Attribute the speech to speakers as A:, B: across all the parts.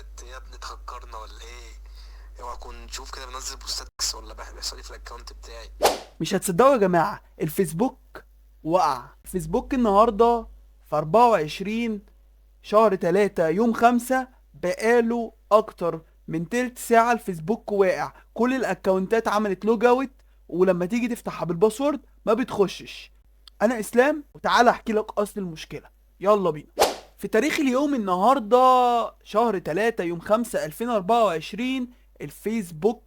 A: يا ابني اتهكرنا ولا ايه؟ اوعى اكون تشوف كده بنزل بوستات ولا بيحصل لي في الاكونت بتاعي.
B: مش هتصدقوا يا جماعة، الفيسبوك وقع. الفيسبوك النهاردة في 24 شهر 3 يوم 5 بقاله اكتر من تلت ساعة الفيسبوك واقع. كل الاكونتات عملت لوج اوت، ولما تيجي تفتحها بالباسورد ما بتخشش. انا اسلام، وتعالى احكي لك اصل المشكلة. يلا بينا. في تاريخ اليوم النهاردة شهر 3 يوم 5 2024 الفيسبوك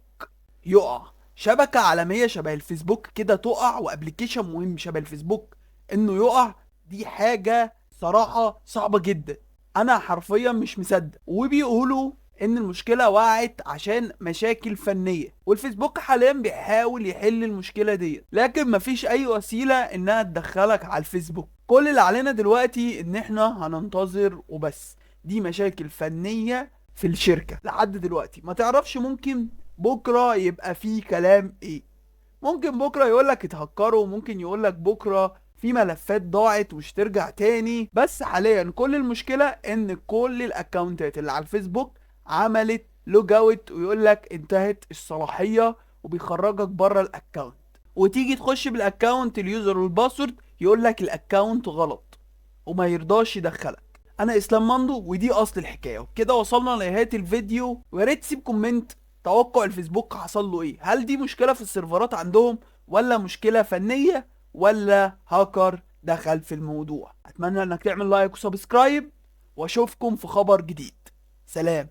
B: يقع. شبكة عالمية شبه الفيسبوك كده تقع، وابليكيشن مهم شبه الفيسبوك انه يقع. دي حاجة صراحة صعبة جدا. انا حرفيا مش مصدق. وبيقولوا ان المشكلة وقعت عشان مشاكل فنية، والفيسبوك حاليا بيحاول يحل المشكلة دي، لكن مفيش اي وسيلة انها تدخلك على الفيسبوك. كل اللي علينا دلوقتي ان احنا هننتظر وبس. دي مشاكل فنية في الشركة لحد دلوقتي، ما تعرفش ممكن بكرة يبقى فيه كلام ايه. ممكن بكرة يقولك اتهكروا، ممكن يقولك بكرة في ملفات ضاعت ومش ترجع تاني. بس حاليا كل المشكلة ان كل الاكونتات اللي على الفيسبوك عملت لوج اوت، ويقولك انتهت الصلاحية، وبيخرجك بره الاكونت. وتيجي تخش بالاكونت اليوزر والباسورد يقولك الاكونت غلط، وما يرضاش يدخلك. انا اسلام مندو، ودي اصل الحكايه. وبكده وصلنا لنهايه الفيديو، ويا ريت تسيب كومنت توقع الفيسبوك حصل له ايه. هل دي مشكله في السيرفرات عندهم، ولا مشكله فنيه، ولا هاكر دخل في الموضوع؟ اتمنى انك تعمل لايك وسبسكرايب، واشوفكم في خبر جديد. سلام.